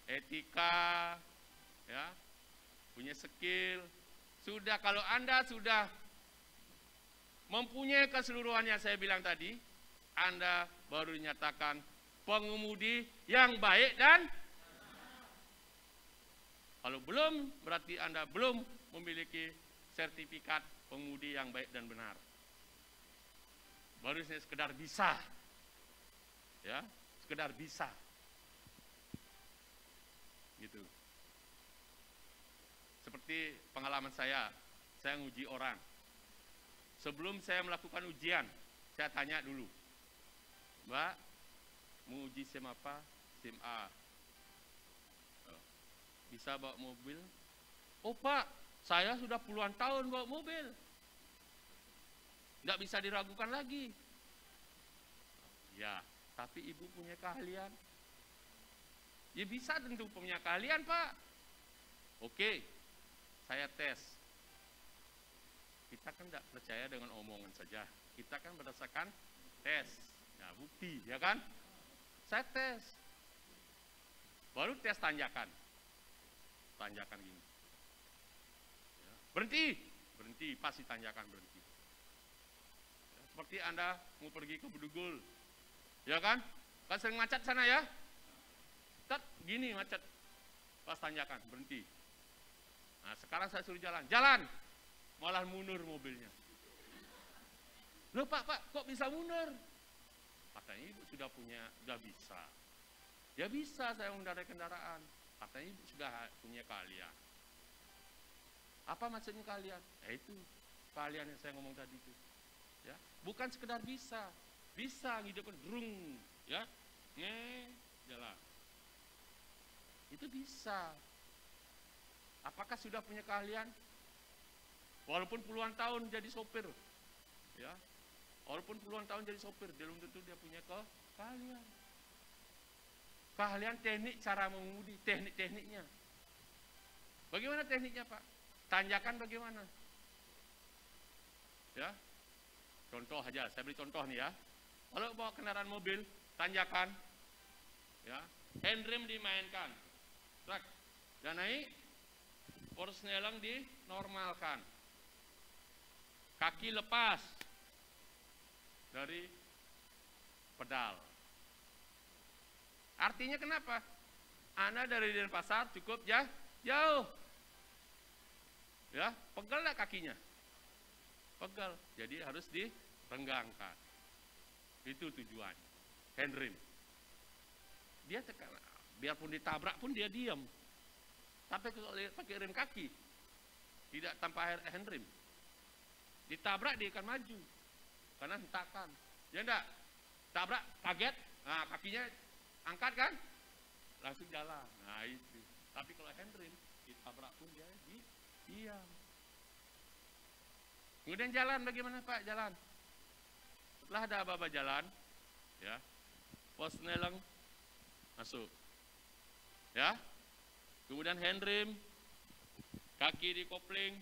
Speaker 2: Etika, ya, punya skill. Sudah, kalau Anda sudah mempunyai keseluruhannya saya bilang tadi, Anda baru dinyatakan pengemudi yang baik dan kalau belum, berarti Anda belum memiliki sertifikat pengemudi yang baik dan benar. Baru sekedar bisa. Ya, sekedar bisa. Gitu. Seperti pengalaman saya nguji orang. Sebelum saya melakukan ujian, saya tanya dulu, Mbak, mau uji SIM apa? SIM A. Bisa bawa mobil? Oh Pak, saya sudah puluhan tahun bawa mobil. Nggak bisa diragukan lagi. Ya, tapi Ibu punya keahlian. Ya bisa tentu punya keahlian Pak. Oke, saya tes. Kita kan tidak percaya dengan omongan saja. Kita kan berdasarkan tes. Ya bukti, ya kan? Saya tes. Baru tes tanjakan. Tanjakan gini. Ya. Berhenti, pasti tanjakan berhenti. Ya, seperti Anda mau pergi ke Bedugul, ya kan? Kan sering macet sana ya? Tet, gini macet, pas tanjakan berhenti. Nah sekarang saya suruh jalan, malah mundur mobilnya. Loh Pak, kok bisa mundur? Katanya Ibu sudah bisa. Ya bisa saya mengendarai kendaraan. Katanya Ibu sudah punya keahlian. Apa maksudnya keahlian? Ya itu keahlian yang saya ngomong tadi itu. Ya, bukan sekedar bisa ngidupin drung, ya, jalan. Itu bisa. Apakah sudah punya keahlian? Walaupun puluhan tahun jadi sopir, ya, walaupun puluhan tahun jadi sopir, belum tentu dia punya keahlian. Keahlian teknik cara mengemudi, tekniknya. Bagaimana tekniknya Pak? Tanjakan bagaimana? Ya, contoh aja, saya beri contoh nih ya. Kalau bawa kendaraan mobil, tanjakan, ya, handrem dimainkan, truk, dan naik, Persneling dinormalkan. Kaki lepas dari pedal. Artinya kenapa? Anda dari Denpasar cukup jauh. Ya, pegal enggak kakinya? Pegal. Jadi harus direnggangkan. Itu tujuan. Handrim. Dia tekan, biarpun ditabrak pun dia diam. Tapi kalau pakai rem kaki, tidak tanpa handrim. Ditabrak dia akan maju. Karena hentakan. Ya enggak? Tabrak, kaget, nah kakinya angkat kan? Langsung jalan. Nah itu. Tapi kalau handrim, ditabrak pun dia diam. Kemudian jalan, bagaimana Pak jalan? Setelah ada aba-aba jalan, ya, Persneling masuk. Ya. Kemudian handrim, kaki di kopling,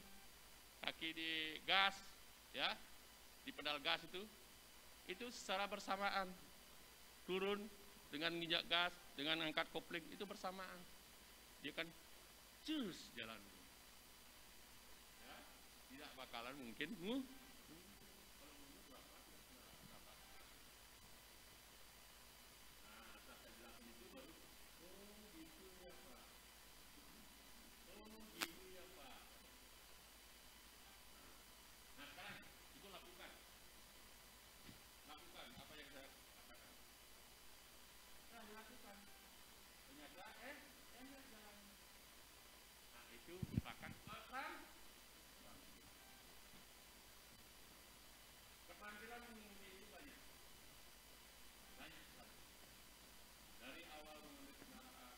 Speaker 2: kaki di gas, ya, di pedal gas itu secara bersamaan. Turun dengan nginjak gas, dengan angkat kopling itu bersamaan. Dia kan cus jalan. Ya, tidak bakalan mungkin itu merupakan keterampilan mengemudi itu banyak sekali. Dari awal mengenai kendaraan,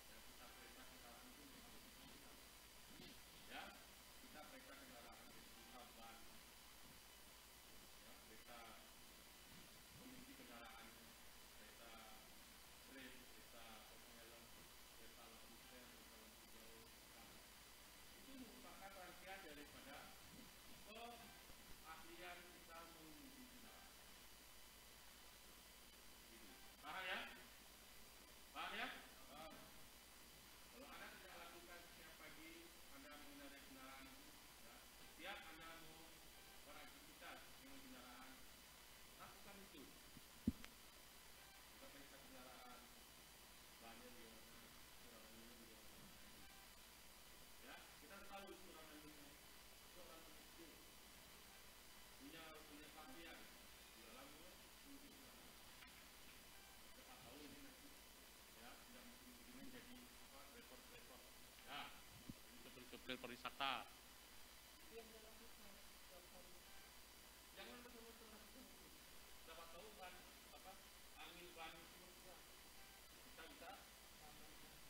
Speaker 2: yang kita periksa kendaraan itu ya, kita periksa kendaraan kita ban, ya, kita kondisi kendaraan, kita rem, kita Persneling, kita lampu sen, kita lampu jauh. Itu merupakan rangkaian daripada keahlian kita mengemudi kendaraan. Paham ya? Paham ya? Kalau Anda tidak lakukan setiap pagi Anda mengendarai kendaraan, ya, setiap Anda mau beraktivitas dengan kendaraan, lakukan itu. Kita periksa kendaraan, bannya di mana, kekurangannya di mana. Ya, kita tahu kekurangannya. Itu orang kecil punya keahlian di dalam mengemudi kendaraan. Kita tahu ini nanti, ya, tidak mungkin menjadi repot-repot. Ya, ini betul-betul pariwisata. Jangan betul-betul dapat tahu ban apa angin ban itu kita bisa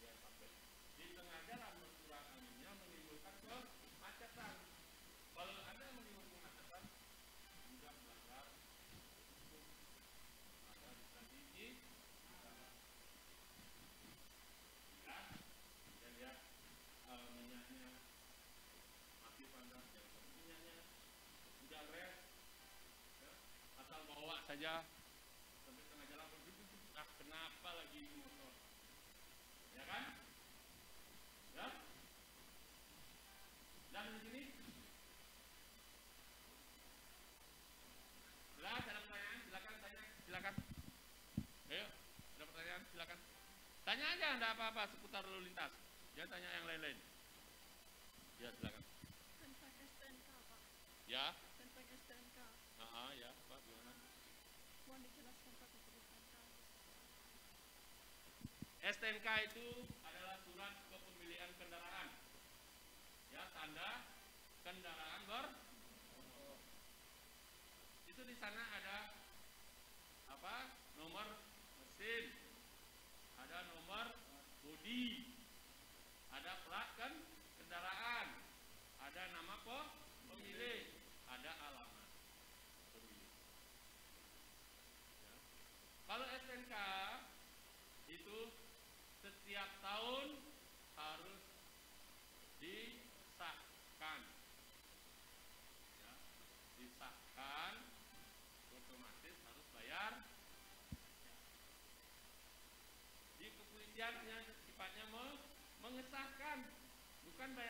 Speaker 2: ya sampai di tengah jalan berkurang anginnya menimbulkan kemacetan. Kalau Anda menimbulkan kemacetan, tidak melanggar hukum. Ada di ya, dan ya minyaknya masih panas, jangan minyaknya udah res, ya, asal bawa saja sampai tengah jalan begitu. Ah, kenapa lagi motor? Ya kan? Ya? Dan di sini jelas ada pertanyaan, silakan tanya, silakan. Ayo, ada pertanyaan, silakan. Tanya aja, enggak apa-apa seputar lalu lintas. Jangan tanya yang lain-lain. Ya, silakan.
Speaker 3: Tentang STNK, Pak.
Speaker 2: Ya.
Speaker 3: Tentang STNK.
Speaker 2: Ya, Pak, gimana?
Speaker 3: Mohon dijelaskan Pak tentang STNK.
Speaker 2: STNK itu adalah surat kepemilikan kendaraan. Ya, tanda kendaraan bermotor. Itu di sana ada apa? Nomor mesin, ada nomor bodi, ada plat kan kendaraan, ada nama pemilik, ada alamat pemilik. Ya. Kalau STNK itu setiap tahun harus disahkan, ya, disahkan, otomatis harus bayar. Di kepolisian hanya sifatnya mengesahkan, bukan bayar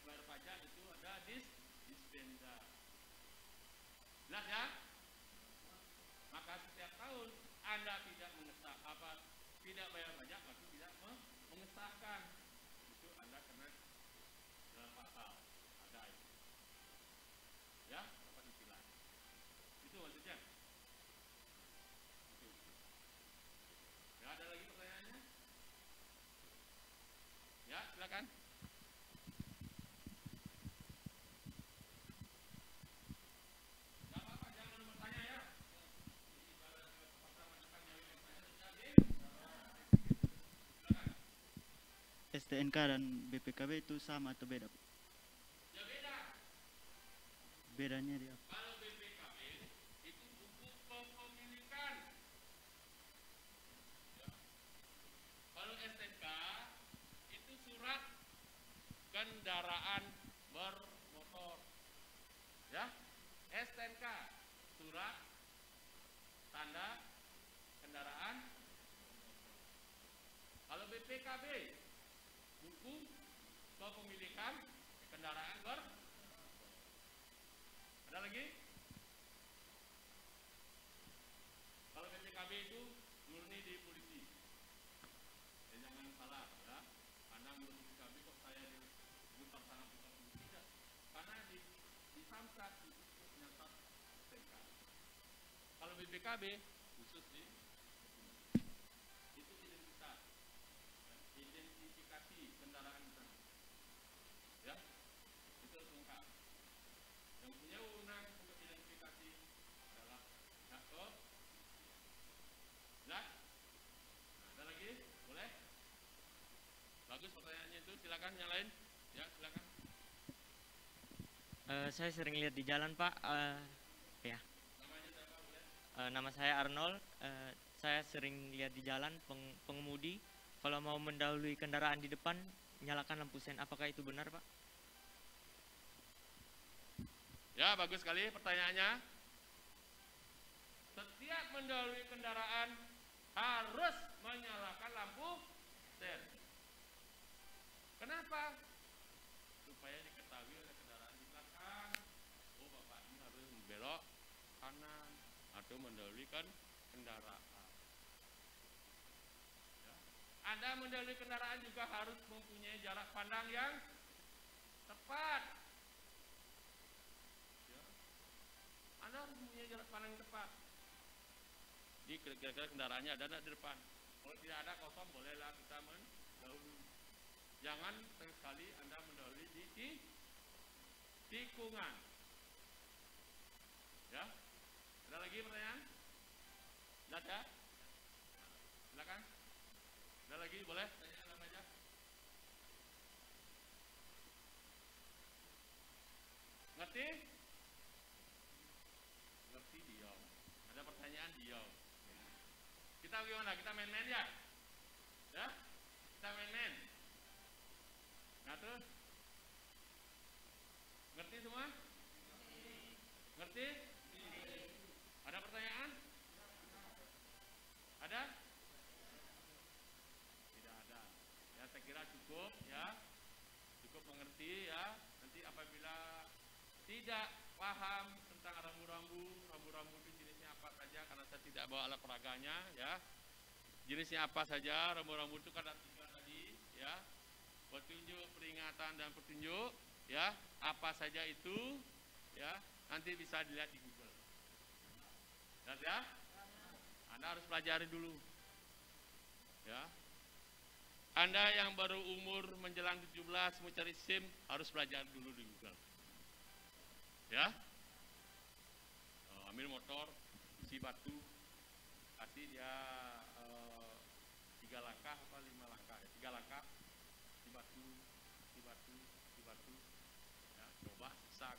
Speaker 2: bayar pajak itu ada dispenda. Jelas ya? Maka setiap tahun Anda tidak tidak bayar pajak, maka tidak mengesahkan, itu Anda kena dalam pasal ada itu. Ya, dapat ditilang. Itu maksudnya. Itu. Ya, ada lagi pertanyaannya? Ya, silakan.
Speaker 4: STNK dan BPKB itu sama atau beda?
Speaker 2: Ya beda.
Speaker 4: Bedanya di apa?
Speaker 2: Kalau BPKB itu buku kepemilikan. Ya. Kalau STNK itu surat kendaraan bermotor. Ya. STNK surat tanda kendaraan. Kalau BPKB buku kepemilikan kendaraan ada lagi? Kalau BPKB itu murni di polisi. Ya, jangan salah ya. Anda murni BPKB kok saya diputar sana putar tidak. Karena di Samsat itu nyata STNK. Kalau BPKB khusus di itu identitas. Identifikasi kendaraan di sana. Ya, itu lengkap. Yang punya wewenang untuk identifikasi adalah Jakpro. Ya, ada lagi? Boleh? Bagus pertanyaannya itu. Silakan yang lain. Ya, silakan.
Speaker 5: Saya sering lihat di jalan, Pak. Ya.
Speaker 2: Namanya siapa? Boleh?
Speaker 5: Nama saya Arnold. Saya sering lihat di jalan pengemudi kalau mau mendahului kendaraan di depan nyalakan lampu sen. Apakah itu benar, Pak?
Speaker 2: Ya, bagus sekali pertanyaannya. Setiap mendahului kendaraan harus menyalakan lampu sen. Kenapa? Supaya diketahui oleh kendaraan di belakang. Oh, Bapak ini harus belok kanan atau mendahului kendaraan. Ya. Anda mendahului kendaraan juga harus mempunyai jarak pandang yang tepat. Ya. Anda harus mempunyai jarak pandang yang tepat. Di kira-kira kendaraannya ada di depan. Kalau tidak ada kosong, bolehlah kita mendahului. Jangan sekali Anda mendahului di tikungan. Ya. Ada lagi pertanyaan? Lihat ya. Silakan. Ada lagi, boleh? Tanya apa aja. Ngerti? Ngerti diam. Ada pertanyaan diam. Kita gimana? Kita main-main ya? Ya? Kita main-main. Nah terus? Ngerti semua? Ngerti? Ada pertanyaan? Ada? Tidak ada. Ya, saya kira cukup ya. Cukup mengerti ya. Nanti apabila tidak paham tentang rambu-rambu itu jenisnya apa saja, karena saya tidak bawa alat peraganya ya. Jenisnya apa saja, rambu-rambu itu kan ada 3 tadi ya. Petunjuk, peringatan dan petunjuk ya. Apa saja itu ya. Nanti bisa dilihat di Google. Lihat ya. Anda harus pelajari dulu. Ya. Anda yang baru umur menjelang 17 mau cari SIM harus pelajari dulu di Google. Ya. Ambil motor, isi batu, kasih dia 3 langkah apa 5 langkah ya, 3 langkah, isi batu, ya, coba siksak.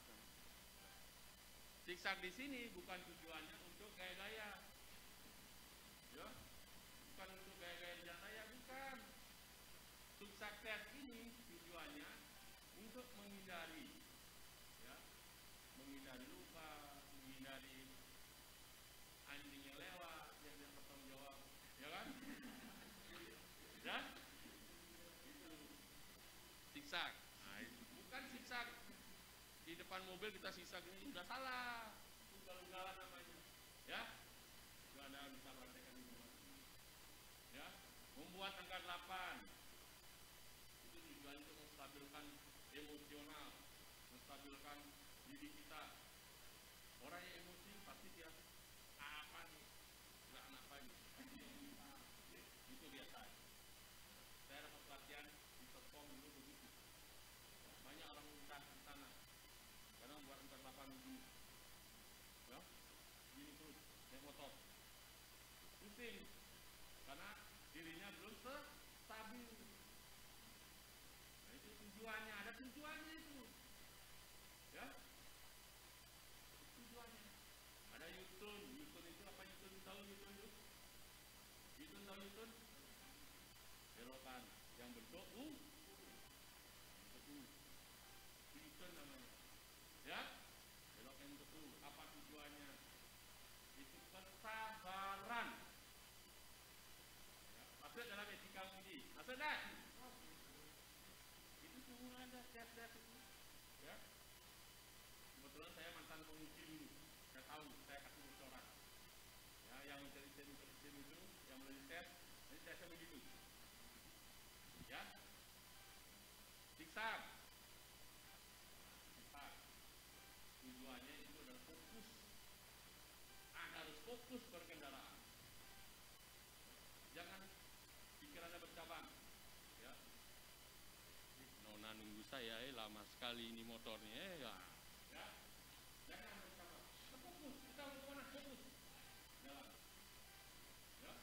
Speaker 2: Siksak di sini bukan tujuannya untuk gaya-gaya, ya, bukan untuk gaya-gaya di jalan raya, bukan. Siksak tes ini tujuannya untuk menghindari, ya, menghindari luka, menghindari anjing yang lewat, yang bertanggung jawab, ya kan? Ya, itu siksak. Nah, bukan siksak zigzag. Di depan mobil kita zigzag ini udah salah. Ugal-ugalan namanya. Ya. Nggak ada yang bisa praktekkan di rumah. Ya. Membuat angka 8. Itu tujuannya untuk menstabilkan emosional, menstabilkan diri kita. Orang yang emosi pasti dia apa nih? Nggak apa nih? Itu biasa. Saya dapat pelatihan di Serpong dulu begitu. Banyak orang muntah di sana. Karena buat angka 8 dulu. Ya, gini terus, naik motor. Pusing. Karena dirinya belum stabil. Nah, itu tujuannya, ada tujuannya itu. Ya. Tujuannya. Ada Newton itu apa Newton tahu Newton itu? Newton tahu Newton? Belokan yang bentuk U. Bentuk U. Newton namanya. Ya. Belok yang bentuk U. Apa tujuannya? Itu kesabaran. Ya. Masuk dalam etika budi. Masuk dah. Itu semua ada tes-tes itu. Ya. Kebetulan saya mantan penguji dulu. Saya tahu, saya kasih bocoran. Ya, yang mencari sistem itu, yang melalui tes, ini tesnya begitu. Ya. Siksa. Siksa. Tujuannya itu adalah fokus. Anda harus fokus berkendaraan. Jangan pikirannya bercabang. Ya. Nona nunggu saya, lama sekali ini motornya, ya. Ya. Jangan bercabang. Kita fokus. Kita mau kemana? Fokus. Jalan. Ya.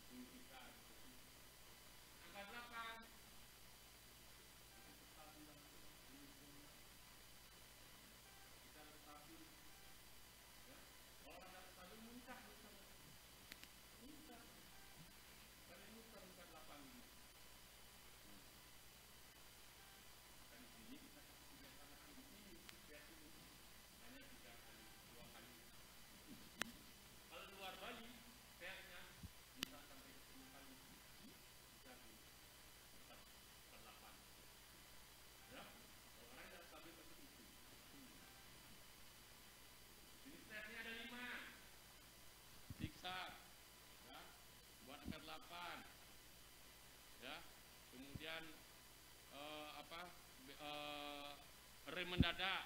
Speaker 2: Ini kita. Angka 8. Kita harus stabil. Ya. Kalau Anda stabil muncak. Muncak. Karena ini bukan 8 ini. Dan di sini kita biasakan di sini, hanya 3 kali, 2 kali. Kalau luar Bali, tesnya bisa sampai 10 kali. Bisa di 8. Ya, kalau orang yang stabil seperti itu. Ini tesnya ada 5. Siksa, ya, buat angka 8. Ya, kemudian rem mendadak.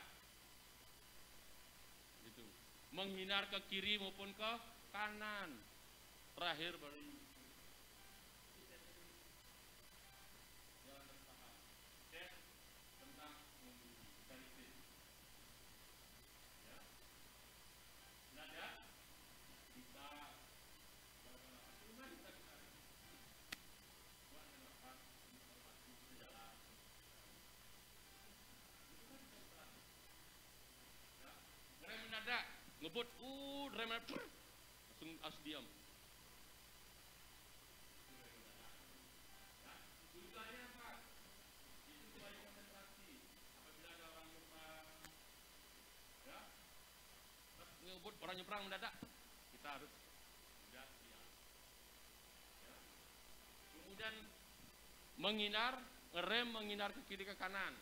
Speaker 2: Gitu. Menghindar ke kiri maupun ke kanan. Terakhir baru jalan bertahap. Tes tentang mengemudi. Ya. Mendadak kita rem mendadak, ngebut, rem mendadak, langsung harus diam. Ya, tujuannya apa? Itu supaya konsentrasi. Apabila ada orang nyebrang, ya, ngebut orang nyebrang mendadak, kita harus sudah siap. Ya. Kemudian menghindar, rem menghindar ke kiri ke kanan.